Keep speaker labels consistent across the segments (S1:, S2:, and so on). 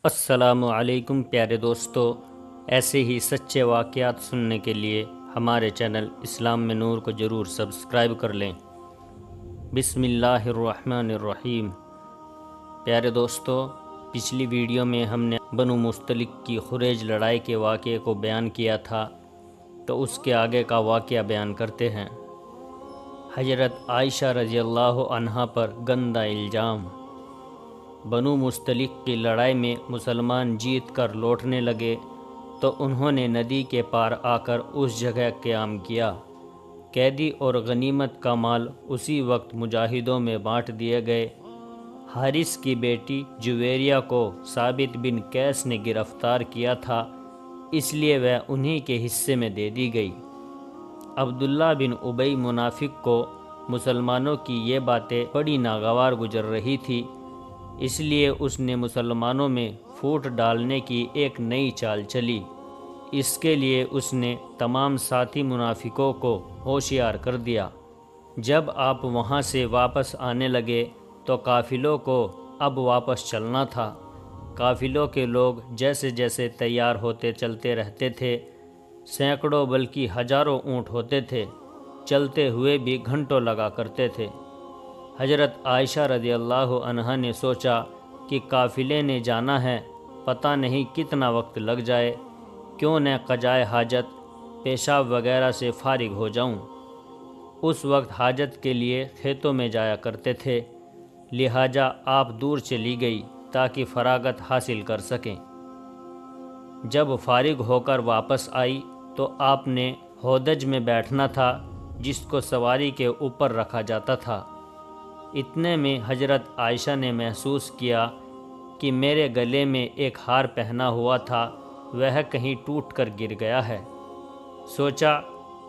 S1: السلام علیکم پیارے دوستو، ایسے ہی سچے واقعات سننے کے لیے ہمارے چینل اسلام میں نور کو ضرور سبسکرائب کر لیں۔ بسم اللہ الرحمن الرحیم۔ پیارے دوستو، پچھلی ویڈیو میں ہم نے بنو مستلق کی خریج لڑائی کے واقعے کو بیان کیا تھا، تو اس کے آگے کا واقعہ بیان کرتے ہیں۔ حضرت عائشہ رضی اللہ عنہا پر گندہ الزام۔ بنو مستلق کی لڑائی میں مسلمان جیت کر لوٹنے لگے تو انہوں نے ندی کے پار آ کر اس جگہ قیام کیا۔ قیدی اور غنیمت کا مال اسی وقت مجاہدوں میں بانٹ دیے گئے۔ حارث کی بیٹی جویریہ کو ثابت بن قیس نے گرفتار کیا تھا، اس لیے وہ انہی کے حصے میں دے دی گئی۔ عبداللہ بن ابی منافق کو مسلمانوں کی یہ باتیں بڑی ناگوار گزر رہی تھی، اس لیے اس نے مسلمانوں میں پھوٹ ڈالنے کی ایک نئی چال چلی۔ اس کے لیے اس نے تمام ساتھی منافقوں کو ہوشیار کر دیا۔ جب آپ وہاں سے واپس آنے لگے تو قافلوں کو اب واپس چلنا تھا۔ قافلوں کے لوگ جیسے جیسے تیار ہوتے چلتے رہتے تھے، سینکڑوں بلکہ ہزاروں اونٹ ہوتے تھے، چلتے ہوئے بھی گھنٹوں لگا کرتے تھے۔ حضرت عائشہ رضی اللہ عنہا نے سوچا کہ قافلے نے جانا ہے، پتہ نہیں کتنا وقت لگ جائے، کیوں نہ قضائے حاجت پیشاب وغیرہ سے فارغ ہو جاؤں۔ اس وقت حاجت کے لیے کھیتوں میں جایا کرتے تھے، لہٰذا آپ دور چلی گئی تاکہ فراغت حاصل کر سکیں۔ جب فارغ ہو کر واپس آئی تو آپ نے ہودج میں بیٹھنا تھا، جس کو سواری کے اوپر رکھا جاتا تھا۔ اتنے میں حضرت عائشہ نے محسوس کیا کہ میرے گلے میں ایک ہار پہنا ہوا تھا، وہ کہیں ٹوٹ کر گر گیا ہے۔ سوچا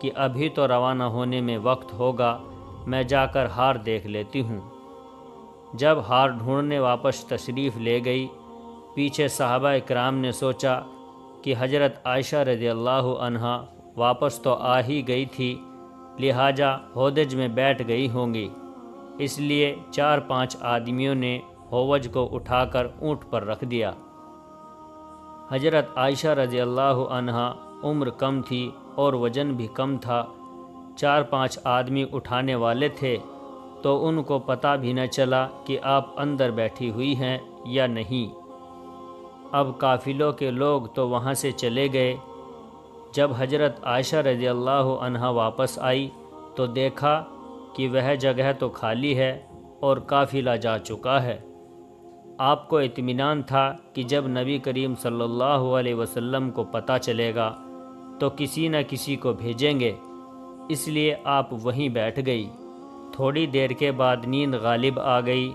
S1: کہ ابھی تو روانہ ہونے میں وقت ہوگا، میں جا کر ہار دیکھ لیتی ہوں۔ جب ہار ڈھونڈنے واپس تشریف لے گئی، پیچھے صحابہ اکرام نے سوچا کہ حضرت عائشہ رضی اللہ عنہا واپس تو آ ہی گئی تھی، لہٰذا ہودج میں بیٹھ گئی ہوں گی، اس لیے 4-5 آدمیوں نے ہووج کو اٹھا کر اونٹ پر رکھ دیا۔ حضرت عائشہ رضی اللہ عنہا عمر کم تھی اور وزن بھی کم تھا، 4-5 آدمی اٹھانے والے تھے تو ان کو پتہ بھی نہ چلا کہ آپ اندر بیٹھی ہوئی ہیں یا نہیں۔ اب قافلوں کے لوگ تو وہاں سے چلے گئے۔ جب حضرت عائشہ رضی اللہ عنہا واپس آئی تو دیکھا کہ وہ جگہ تو خالی ہے اور قافلہ جا چکا ہے۔ آپ کو اطمینان تھا کہ جب نبی کریم صلی اللہ علیہ وسلم کو پتہ چلے گا تو کسی نہ کسی کو بھیجیں گے، اس لیے آپ وہیں بیٹھ گئی۔ تھوڑی دیر کے بعد نیند غالب آ گئی،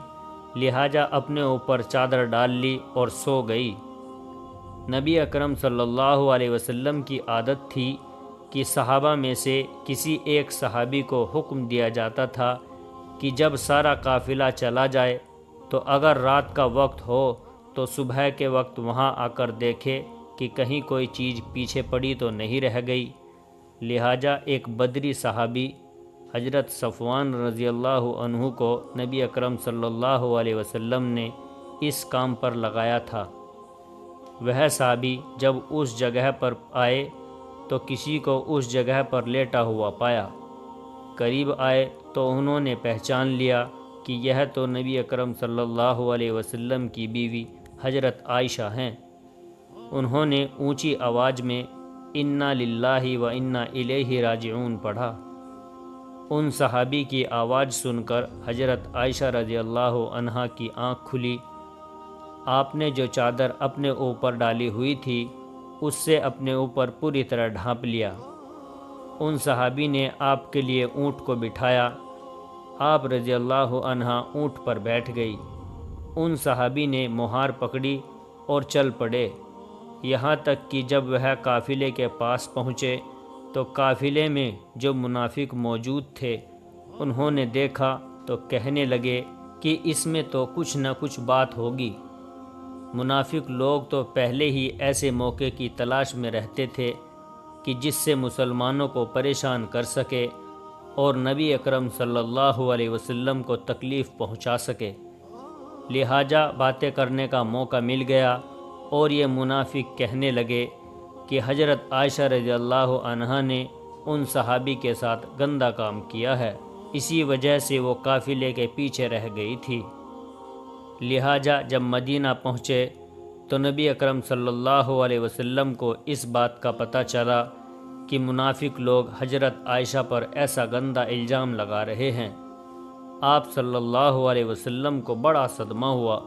S1: لہٰذا اپنے اوپر چادر ڈال لی اور سو گئی۔ نبی اکرم صلی اللہ علیہ وسلم کی عادت تھی کہ صحابہ میں سے کسی ایک صحابی کو حکم دیا جاتا تھا کہ جب سارا قافلہ چلا جائے تو اگر رات کا وقت ہو تو صبح کے وقت وہاں آ کر دیکھے کہ کہیں کوئی چیز پیچھے پڑی تو نہیں رہ گئی۔ لہٰذا ایک بدری صحابی حضرت صفوان رضی اللہ عنہ کو نبی اکرم صلی اللہ علیہ وسلم نے اس کام پر لگایا تھا۔ وہ صحابی جب اس جگہ پر آئے تو کسی کو اس جگہ پر لیٹا ہوا پایا۔ قریب آئے تو انہوں نے پہچان لیا کہ یہ تو نبی اکرم صلی اللہ علیہ وسلم کی بیوی حضرت عائشہ ہیں۔ انہوں نے اونچی آواز میں انا للہ و انا الیہ راجعون پڑھا۔ ان صحابی کی آواز سن کر حضرت عائشہ رضی اللہ عنہا کی آنکھ کھلی۔ آپ نے جو چادر اپنے اوپر ڈالی ہوئی تھی اس سے اپنے اوپر پوری طرح ڈھانپ لیا۔ ان صحابی نے آپ کے لیے اونٹ کو بٹھایا، آپ رضی اللہ عنہا اونٹ پر بیٹھ گئی۔ ان صحابی نے مہار پکڑی اور چل پڑے، یہاں تک کہ جب وہ قافلے کے پاس پہنچے تو قافلے میں جو منافق موجود تھے انہوں نے دیکھا تو کہنے لگے کہ اس میں تو کچھ نہ کچھ بات ہوگی۔ منافق لوگ تو پہلے ہی ایسے موقع کی تلاش میں رہتے تھے کہ جس سے مسلمانوں کو پریشان کر سکے اور نبی اکرم صلی اللہ علیہ وسلم کو تکلیف پہنچا سکے، لہٰذا باتیں کرنے کا موقع مل گیا اور یہ منافق کہنے لگے کہ حضرت عائشہ رضی اللہ عنہا نے ان صحابی کے ساتھ گندا کام کیا ہے، اسی وجہ سے وہ قافلے کے پیچھے رہ گئی تھی۔ لہٰذا جب مدینہ پہنچے تو نبی اکرم صلی اللہ علیہ وسلم کو اس بات کا پتہ چلا کہ منافق لوگ حضرت عائشہ پر ایسا گندا الزام لگا رہے ہیں۔ آپ صلی اللہ علیہ وسلم کو بڑا صدمہ ہوا،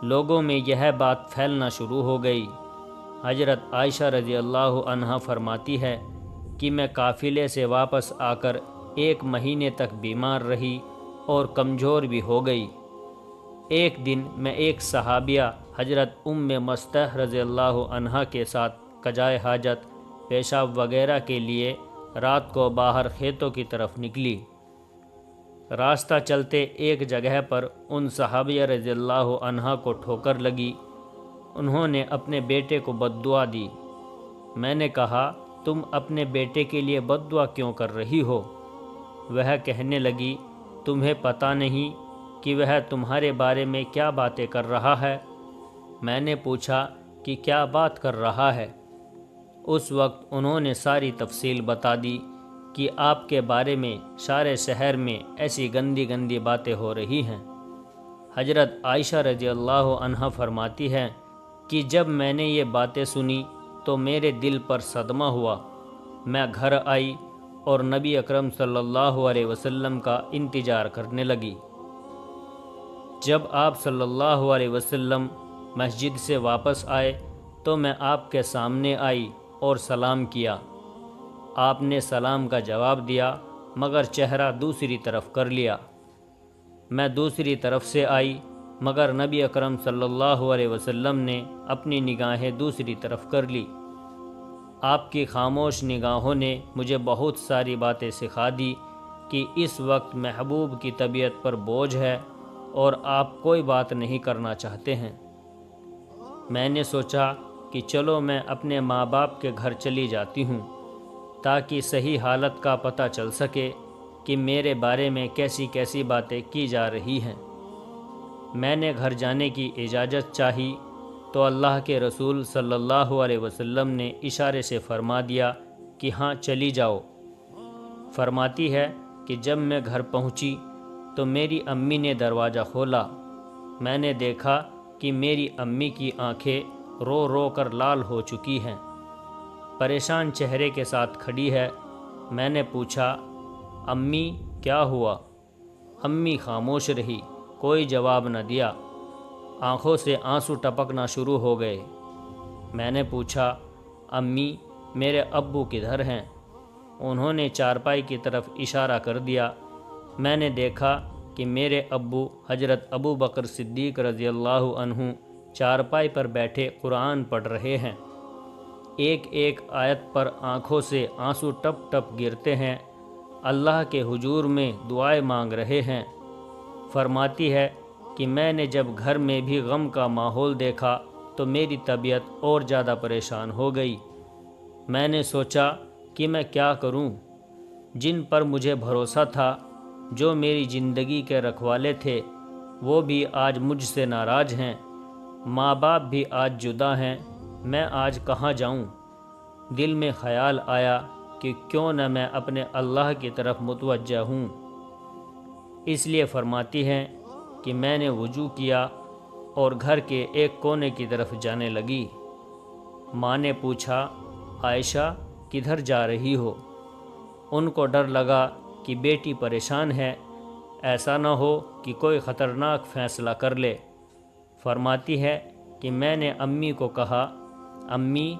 S1: لوگوں میں یہ بات پھیلنا شروع ہو گئی۔ حضرت عائشہ رضی اللہ عنہا فرماتی ہے کہ میں قافلے سے واپس آ کر 1 مہینے تک بیمار رہی اور کمزور بھی ہو گئی۔ ایک دن میں ایک صحابیہ حضرت ام مستح رضی اللہ عنہا کے ساتھ قضائے حاجت، پیشاب وغیرہ کے لیے رات کو باہر کھیتوں کی طرف نکلی۔ راستہ چلتے ایک جگہ پر ان صحابیہ رضی اللہ عنہا کو ٹھوکر لگی۔ انہوں نے اپنے بیٹے کو بد دعا دی۔ میں نے کہا، تم اپنے بیٹے کے لیے بد دعا کیوں کر رہی ہو؟ وہ کہنے لگی، تمہیں پتہ نہیں کہ وہ تمہارے بارے میں کیا باتیں کر رہا ہے؟ میں نے پوچھا کہ کیا بات کر رہا ہے؟ اس وقت انہوں نے ساری تفصیل بتا دی کہ آپ کے بارے میں سارے شہر میں ایسی گندی گندی باتیں ہو رہی ہیں۔ حضرت عائشہ رضی اللہ عنہا فرماتی ہے کہ جب میں نے یہ باتیں سنی تو میرے دل پر صدمہ ہوا۔ میں گھر آئی اور نبی اکرم صلی اللہ علیہ وسلم کا انتظار کرنے لگی۔ جب آپ صلی اللہ علیہ وسلم مسجد سے واپس آئے تو میں آپ کے سامنے آئی اور سلام کیا۔ آپ نے سلام کا جواب دیا مگر چہرہ دوسری طرف کر لیا۔ میں دوسری طرف سے آئی مگر نبی اکرم صلی اللہ علیہ وسلم نے اپنی نگاہیں دوسری طرف کر لی۔ آپ کی خاموش نگاہوں نے مجھے بہت ساری باتیں سکھا دی کہ اس وقت محبوب کی طبیعت پر بوجھ ہے اور آپ کوئی بات نہیں کرنا چاہتے ہیں۔ میں نے سوچا کہ چلو میں اپنے ماں باپ کے گھر چلی جاتی ہوں تاکہ صحیح حالت کا پتہ چل سکے کہ میرے بارے میں کیسی کیسی باتیں کی جا رہی ہیں۔ میں نے گھر جانے کی اجازت چاہی تو اللہ کے رسول صلی اللہ علیہ وسلم نے اشارے سے فرما دیا کہ ہاں چلی جاؤ۔ فرماتی ہے کہ جب میں گھر پہنچی تو میری امی نے دروازہ کھولا۔ میں نے دیکھا کہ میری امی کی آنکھیں رو رو کر لال ہو چکی ہیں، پریشان چہرے کے ساتھ کھڑی ہے۔ میں نے پوچھا، امی کیا ہوا؟ امی خاموش رہی، کوئی جواب نہ دیا، آنکھوں سے آنسو ٹپکنا شروع ہو گئے۔ میں نے پوچھا، امی میرے ابو کدھر ہیں؟ انہوں نے چارپائی کی طرف اشارہ کر دیا۔ میں نے دیکھا کہ میرے ابو حضرت ابو بکر صدیق رضی اللہ عنہ چارپائی پر بیٹھے قرآن پڑھ رہے ہیں۔ ایک ایک آیت پر آنکھوں سے آنسو ٹپ ٹپ گرتے ہیں، اللہ کے حضور میں دعائیں مانگ رہے ہیں۔ فرماتی ہے کہ میں نے جب گھر میں بھی غم کا ماحول دیکھا تو میری طبیعت اور زیادہ پریشان ہو گئی۔ میں نے سوچا کہ میں کیا کروں؟ جن پر مجھے بھروسہ تھا، جو میری زندگی کے رکھوالے تھے، وہ بھی آج مجھ سے ناراض ہیں، ماں باپ بھی آج جدا ہیں، میں آج کہاں جاؤں؟ دل میں خیال آیا کہ کیوں نہ میں اپنے اللہ کی طرف متوجہ ہوں۔ اس لیے فرماتی ہیں کہ میں نے وضو کیا اور گھر کے ایک کونے کی طرف جانے لگی۔ ماں نے پوچھا، عائشہ کدھر جا رہی ہو؟ ان کو ڈر لگا کہ بیٹی پریشان ہے، ایسا نہ ہو کہ کوئی خطرناک فیصلہ کر لے۔ فرماتی ہے کہ میں نے امی کو کہا، امی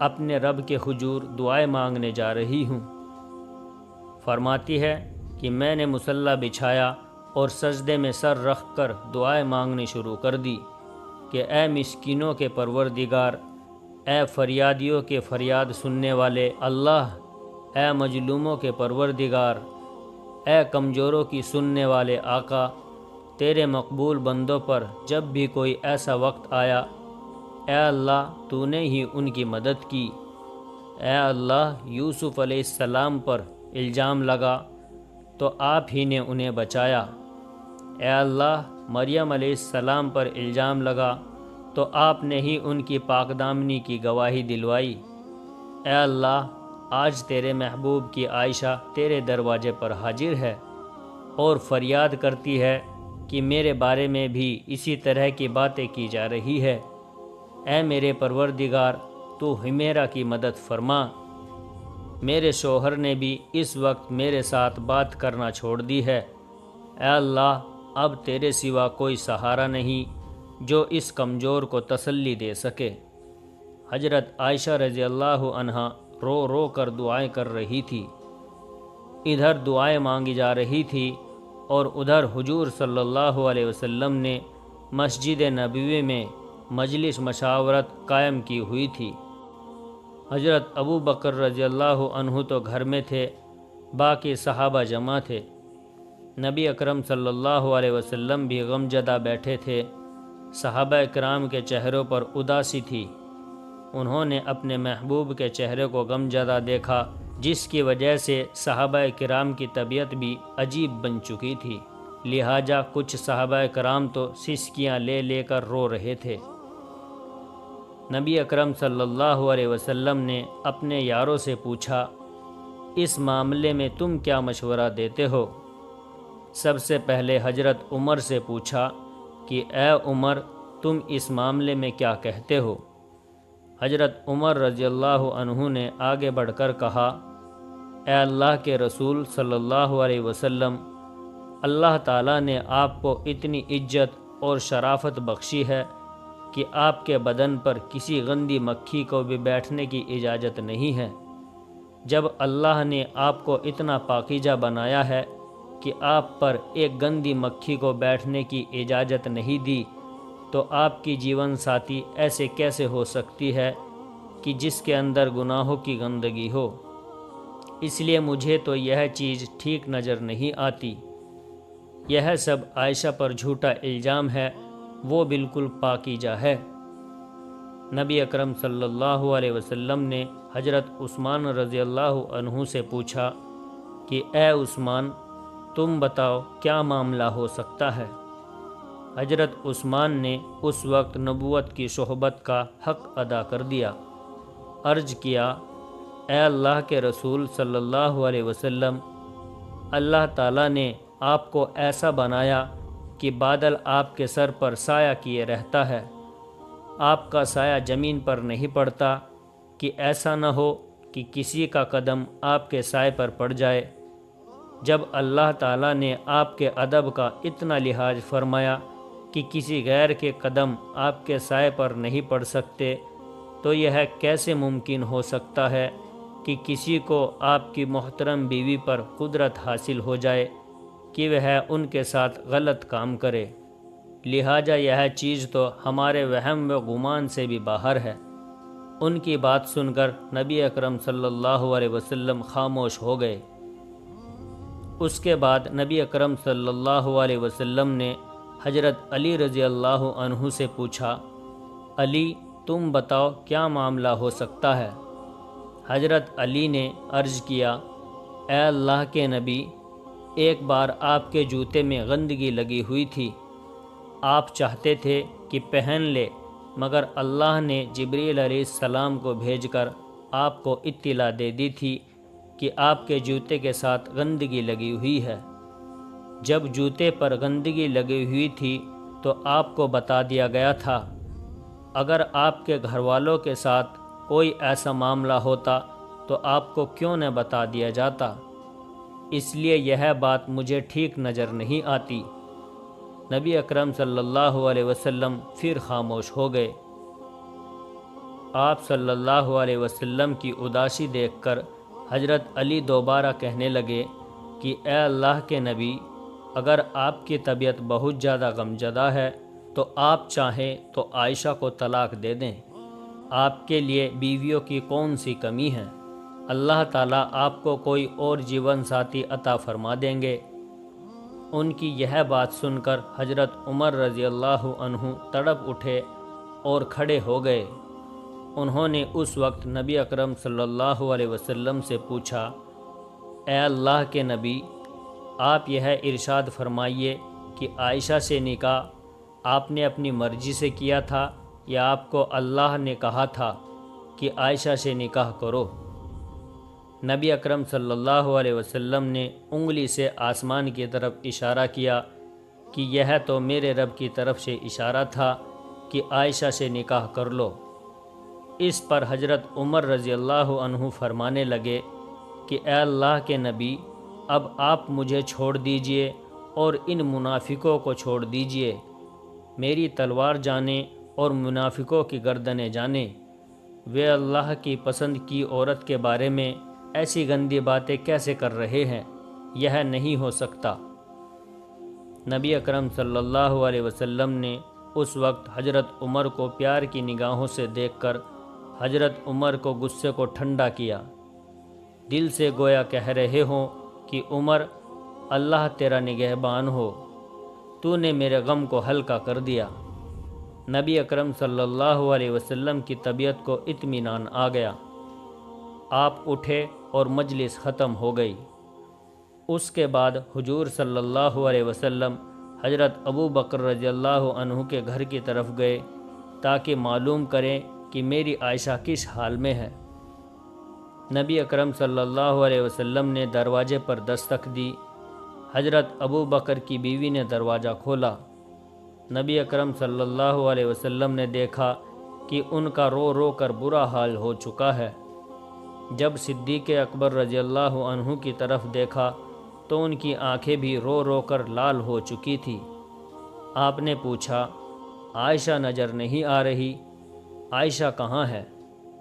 S1: اپنے رب کے حضور دعائیں مانگنے جا رہی ہوں۔ فرماتی ہے کہ میں نے مصلی بچھایا اور سجدے میں سر رکھ کر دعائیں مانگنی شروع کر دی کہ اے مسکینوں کے پروردگار، اے فریادیوں کے فریاد سننے والے اللہ، اے مظلوموں کے پروردگار، اے کمزوروں کی سننے والے آقا، تیرے مقبول بندوں پر جب بھی کوئی ایسا وقت آیا، اے اللہ تو نے ہی ان کی مدد کی۔ اے اللہ یوسف علیہ السلام پر الزام لگا تو آپ ہی نے انہیں بچایا۔ اے اللہ مریم علیہ السلام پر الزام لگا تو آپ نے ہی ان کی پاک دامنی کی گواہی دلوائی۔ اے اللہ، آج تیرے محبوب کی عائشہ تیرے دروازے پر حاضر ہے اور فریاد کرتی ہے کہ میرے بارے میں بھی اسی طرح کی باتیں کی جا رہی ہے۔ اے میرے پروردگار، تو ہمیرا کی مدد فرما۔ میرے شوہر نے بھی اس وقت میرے ساتھ بات کرنا چھوڑ دی ہے۔ اے اللہ، اب تیرے سوا کوئی سہارا نہیں جو اس کمزور کو تسلی دے سکے۔ حضرت عائشہ رضی اللہ عنہا رو رو کر دعائیں کر رہی تھی۔ ادھر دعائیں مانگی جا رہی تھی اور ادھر حضور صلی اللہ علیہ وسلم نے مسجد نبوی میں مجلس مشاورت قائم کی ہوئی تھی۔ حضرت ابو بکر رضی اللہ عنہ تو گھر میں تھے، باقی صحابہ جمع تھے۔ نبی اکرم صلی اللہ علیہ وسلم بھی غمزدہ بیٹھے تھے۔ صحابہ کرام کے چہروں پر اداسی تھی۔ انہوں نے اپنے محبوب کے چہرے کو غمزدہ دیکھا، جس کی وجہ سے صحابہ کرام کی طبیعت بھی عجیب بن چکی تھی، لہٰذا کچھ صحابہ کرام تو سسکیاں لے لے کر رو رہے تھے۔ نبی اکرم صلی اللہ علیہ وسلم نے اپنے یاروں سے پوچھا، اس معاملے میں تم کیا مشورہ دیتے ہو؟ سب سے پہلے حضرت عمر سے پوچھا کہ اے عمر، تم اس معاملے میں کیا کہتے ہو؟ حضرت عمر رضی اللہ عنہ نے آگے بڑھ کر کہا، اے اللہ کے رسول صلی اللہ علیہ وسلم، اللہ تعالیٰ نے آپ کو اتنی عزت اور شرافت بخشی ہے کہ آپ کے بدن پر کسی گندی مکھی کو بھی بیٹھنے کی اجازت نہیں ہے۔ جب اللہ نے آپ کو اتنا پاکیزہ بنایا ہے کہ آپ پر ایک گندی مکھی کو بیٹھنے کی اجازت نہیں دی، تو آپ کی جیون ساتھی ایسے کیسے ہو سکتی ہے کہ جس کے اندر گناہوں کی گندگی ہو؟ اس لیے مجھے تو یہ چیز ٹھیک نظر نہیں آتی۔ یہ سب عائشہ پر جھوٹا الزام ہے، وہ بالکل پاکیزہ ہے۔ نبی اکرم صلی اللہ علیہ وسلم نے حضرت عثمان رضی اللہ عنہ سے پوچھا کہ اے عثمان، تم بتاؤ کیا معاملہ ہو سکتا ہے؟ حضرت عثمان نے اس وقت نبوت کی صحبت کا حق ادا کر دیا۔ عرض کیا، اے اللہ کے رسول صلی اللہ علیہ وسلم، اللہ تعالیٰ نے آپ کو ایسا بنایا کہ بادل آپ کے سر پر سایہ کیے رہتا ہے، آپ کا سایہ زمین پر نہیں پڑتا کہ ایسا نہ ہو کہ کسی کا قدم آپ کے سائے پر پڑ جائے۔ جب اللہ تعالیٰ نے آپ کے ادب کا اتنا لحاظ فرمایا کہ کسی غیر کے قدم آپ کے سائے پر نہیں پڑ سکتے، تو یہ کیسے ممکن ہو سکتا ہے کہ کسی کو آپ کی محترم بیوی پر قدرت حاصل ہو جائے کہ وہ ان کے ساتھ غلط کام کرے؟ لہٰذا یہ چیز تو ہمارے وہم و گمان سے بھی باہر ہے۔ ان کی بات سن کر نبی اکرم صلی اللہ علیہ وسلم خاموش ہو گئے۔ اس کے بعد نبی اکرم صلی اللہ علیہ وسلم نے حضرت علی رضی اللہ عنہ سے پوچھا، علی، تم بتاؤ کیا معاملہ ہو سکتا ہے؟ حضرت علی نے عرض کیا، اے اللہ کے نبی، ایک بار آپ کے جوتے میں گندگی لگی ہوئی تھی، آپ چاہتے تھے کہ پہن لے، مگر اللہ نے جبریل علیہ السلام کو بھیج کر آپ کو اطلاع دے دی تھی کہ آپ کے جوتے کے ساتھ گندگی لگی ہوئی ہے۔ جب جوتے پر گندگی لگی ہوئی تھی تو آپ کو بتا دیا گیا تھا۔ اگر آپ کے گھر والوں کے ساتھ کوئی ایسا معاملہ ہوتا تو آپ کو کیوں نہ بتا دیا جاتا؟ اس لیے یہ بات مجھے ٹھیک نظر نہیں آتی۔ نبی اکرم صلی اللہ علیہ وسلم پھر خاموش ہو گئے۔ آپ صلی اللہ علیہ وسلم کی اداسی دیکھ کر حضرت علی دوبارہ کہنے لگے کہ اے اللہ کے نبی، اگر آپ کی طبیعت بہت زیادہ غمزدہ ہے تو آپ چاہیں تو عائشہ کو طلاق دے دیں، آپ کے لیے بیویوں کی کون سی کمی ہے؟ اللہ تعالیٰ آپ کو کوئی اور جیون ساتھی عطا فرما دیں گے۔ ان کی یہ بات سن کر حضرت عمر رضی اللہ عنہ تڑپ اٹھے اور کھڑے ہو گئے۔ انہوں نے اس وقت نبی اکرم صلی اللہ علیہ وسلم سے پوچھا، اے اللہ کے نبی، آپ یہ ارشاد فرمائیے کہ عائشہ سے نکاح آپ نے اپنی مرضی سے کیا تھا یا آپ کو اللہ نے کہا تھا کہ عائشہ سے نکاح کرو؟ نبی اکرم صلی اللہ علیہ وسلم نے انگلی سے آسمان کی طرف اشارہ کیا کہ یہ تو میرے رب کی طرف سے اشارہ تھا کہ عائشہ سے نکاح کر لو۔ اس پر حضرت عمر رضی اللہ عنہ فرمانے لگے کہ اے اللہ کے نبی، اب آپ مجھے چھوڑ دیجئے اور ان منافقوں کو چھوڑ دیجئے۔ میری تلوار جانے اور منافقوں کی گردنیں جانے۔ وہ اللہ کی پسند کی عورت کے بارے میں ایسی گندی باتیں کیسے کر رہے ہیں؟ یہ نہیں ہو سکتا۔ نبی اکرم صلی اللہ علیہ وسلم نے اس وقت حضرت عمر کو پیار کی نگاہوں سے دیکھ کر حضرت عمر کو غصے کو ٹھنڈا کیا، دل سے گویا کہہ رہے ہوں کہ عمر، اللہ تیرا نگہبان ہو، تو نے میرے غم کو ہلکا کر دیا۔ نبی اکرم صلی اللہ علیہ وسلم کی طبیعت کو اطمینان آ گیا۔ آپ اٹھے اور مجلس ختم ہو گئی۔ اس کے بعد حضور صلی اللہ علیہ وسلم حضرت ابو بکر رضی اللہ عنہ کے گھر کی طرف گئے تاکہ معلوم کریں کہ میری عائشہ کس حال میں ہے۔ نبی اکرم صلی اللہ علیہ وسلم نے دروازے پر دستک دی۔ حضرت ابو بکر کی بیوی نے دروازہ کھولا۔ نبی اکرم صلی اللہ علیہ وسلم نے دیکھا کہ ان کا رو رو کر برا حال ہو چکا ہے۔ جب صدیق اکبر رضی اللہ عنہ کی طرف دیکھا تو ان کی آنکھیں بھی رو رو کر لال ہو چکی تھی۔ آپ نے پوچھا، عائشہ نظر نہیں آ رہی؟ عائشہ کہاں ہے؟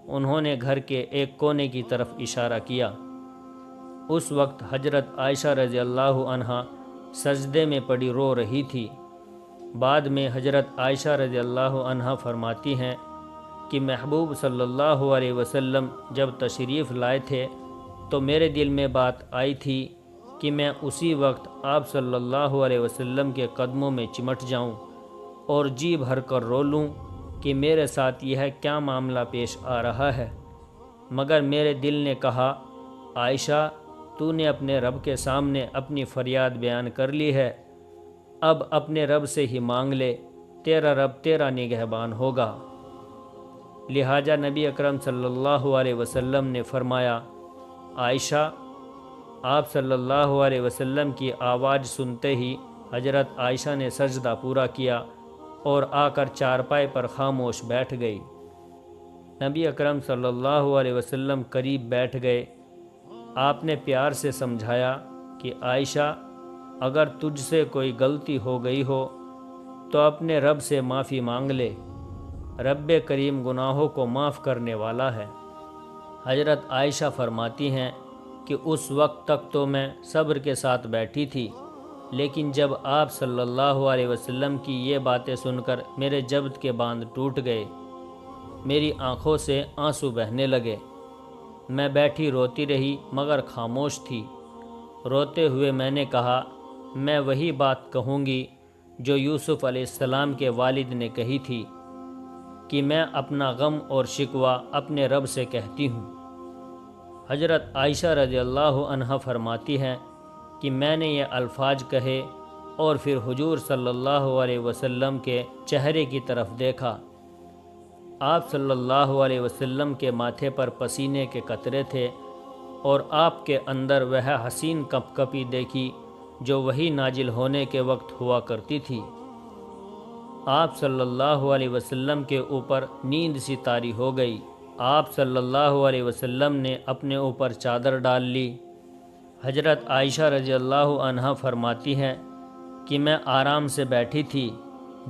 S1: انہوں نے گھر کے ایک کونے کی طرف اشارہ کیا۔ اس وقت حضرت عائشہ رضی اللہ عنہا سجدے میں پڑی رو رہی تھی۔ بعد میں حضرت عائشہ رضی اللہ عنہا فرماتی ہیں کہ محبوب صلی اللہ علیہ وسلم جب تشریف لائے تھے تو میرے دل میں بات آئی تھی کہ میں اسی وقت آپ صلی اللہ علیہ وسلم کے قدموں میں چمٹ جاؤں اور جی بھر کر رو لوں کہ میرے ساتھ یہ کیا معاملہ پیش آ رہا ہے، مگر میرے دل نے کہا، عائشہ، تو نے اپنے رب کے سامنے اپنی فریاد بیان کر لی ہے، اب اپنے رب سے ہی مانگ لے، تیرا رب تیرا نگہبان ہوگا۔ لہٰذا نبی اکرم صلی اللہ علیہ وسلم نے فرمایا، عائشہ۔ آپ صلی اللہ علیہ وسلم کی آواز سنتے ہی حضرت عائشہ نے سجدہ پورا کیا اور آ کر چارپائی پر خاموش بیٹھ گئی۔ نبی اکرم صلی اللہ علیہ وسلم قریب بیٹھ گئے۔ آپ نے پیار سے سمجھایا کہ عائشہ، اگر تجھ سے کوئی غلطی ہو گئی ہو تو اپنے رب سے معافی مانگ لے، رب کریم گناہوں کو معاف کرنے والا ہے۔ حضرت عائشہ فرماتی ہیں کہ اس وقت تک تو میں صبر کے ساتھ بیٹھی تھی، لیکن جب آپ صلی اللہ علیہ وسلم کی یہ باتیں سن کر میرے جبت کے باندھ ٹوٹ گئے، میری آنکھوں سے آنسو بہنے لگے۔ میں بیٹھی روتی رہی مگر خاموش تھی۔ روتے ہوئے میں نے کہا، میں وہی بات کہوں گی جو یوسف علیہ السلام کے والد نے کہی تھی کہ میں اپنا غم اور شکوہ اپنے رب سے کہتی ہوں۔ حضرت عائشہ رضی اللہ عنہا فرماتی ہیں کہ میں نے یہ الفاظ کہے اور پھر حضور صلی اللہ علیہ وسلم کے چہرے کی طرف دیکھا۔ آپ صلی اللہ علیہ وسلم کے ماتھے پر پسینے کے قطرے تھے اور آپ کے اندر وہ حسین کپ کپی دیکھی جو وحی نازل ہونے کے وقت ہوا کرتی تھی۔ آپ صلی اللہ علیہ وسلم کے اوپر نیند سی طاری ہو گئی۔ آپ صلی اللہ علیہ وسلم نے اپنے اوپر چادر ڈال لی۔ حضرت عائشہ رضی اللہ عنہا فرماتی ہیں کہ میں آرام سے بیٹھی تھی،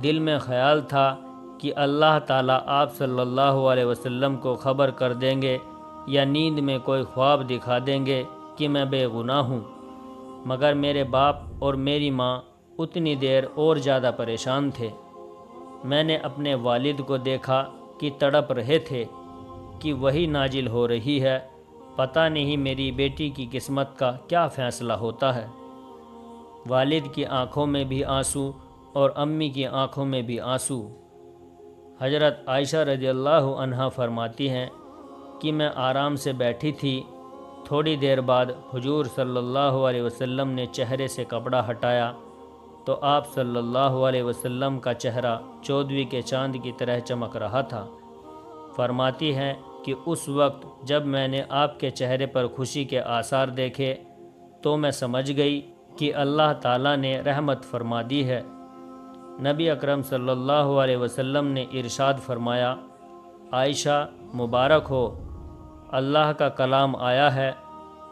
S1: دل میں خیال تھا کہ اللہ تعالیٰ آپ صلی اللہ علیہ وسلم کو خبر کر دیں گے یا نیند میں کوئی خواب دکھا دیں گے کہ میں بے گناہ ہوں، مگر میرے باپ اور میری ماں اتنی دیر اور زیادہ پریشان تھے۔ میں نے اپنے والد کو دیکھا کہ تڑپ رہے تھے کہ وہی نازل ہو رہی ہے، پتہ نہیں میری بیٹی کی قسمت کا کیا فیصلہ ہوتا ہے۔ والد کی آنکھوں میں بھی آنسو اور امی کی آنکھوں میں بھی آنسو۔ حضرت عائشہ رضی اللہ عنہا فرماتی ہیں کہ میں آرام سے بیٹھی تھی، تھوڑی دیر بعد حضور صلی اللہ علیہ وسلم نے چہرے سے کپڑا ہٹایا تو آپ صلی اللہ علیہ وسلم کا چہرہ 14ویں کے چاند کی طرح چمک رہا تھا۔ فرماتی ہیں کہ اس وقت جب میں نے آپ کے چہرے پر خوشی کے آثار دیکھے تو میں سمجھ گئی کہ اللہ تعالیٰ نے رحمت فرما دی ہے۔ نبی اکرم صلی اللہ علیہ وسلم نے ارشاد فرمایا، عائشہ مبارک ہو، اللہ کا کلام آیا ہے،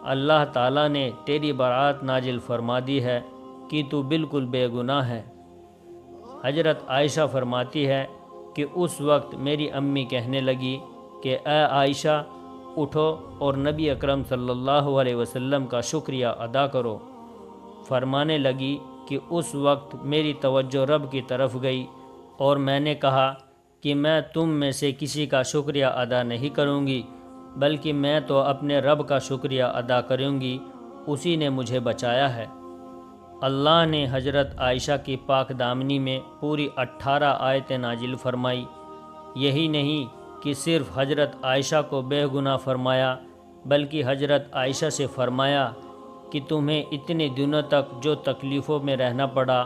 S1: اللہ تعالیٰ نے تیری برات نازل فرما دی ہے کہ تو بالکل بے گناہ ہے۔ حضرت عائشہ فرماتی ہے کہ اس وقت میری امی کہنے لگی کہ اے عائشہ اٹھو اور نبی اکرم صلی اللہ علیہ وسلم کا شکریہ ادا کرو۔ فرمانے لگی کہ اس وقت میری توجہ رب کی طرف گئی اور میں نے کہا کہ میں تم میں سے کسی کا شکریہ ادا نہیں کروں گی، بلکہ میں تو اپنے رب کا شکریہ ادا کروں گی، اسی نے مجھے بچایا ہے۔ اللہ نے حضرت عائشہ کی پاک دامنی میں پوری 18 آیتیں نازل فرمائی۔ یہی نہیں کہ صرف حضرت عائشہ کو بے گناہ فرمایا، بلکہ حضرت عائشہ سے فرمایا کہ تمہیں اتنے دنوں تک جو تکلیفوں میں رہنا پڑا،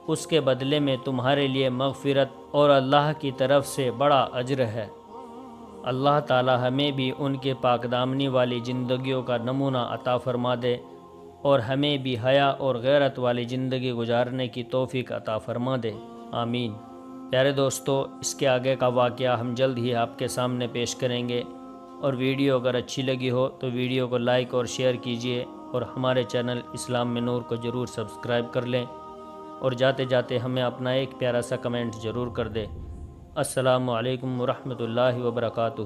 S1: اس کے بدلے میں تمہارے لیے مغفرت اور اللہ کی طرف سے بڑا اجر ہے۔ اللہ تعالی ہمیں بھی ان کے پاک دامنی والی زندگیوں کا نمونہ عطا فرما دے اور ہمیں بھی حیا اور غیرت والی زندگی گزارنے کی توفیق عطا فرما دے، آمین۔ پیارے دوستو، اس کے آگے کا واقعہ ہم جلد ہی آپ کے سامنے پیش کریں گے، اور ویڈیو اگر اچھی لگی ہو تو ویڈیو کو لائک اور شیئر کیجئے، اور ہمارے چینل اسلام میں نور کو ضرور سبسکرائب کر لیں، اور جاتے جاتے ہمیں اپنا ایک پیارا سا کمنٹ ضرور کر دیں۔ السلام علیکم ورحمۃ اللہ وبرکاتہ۔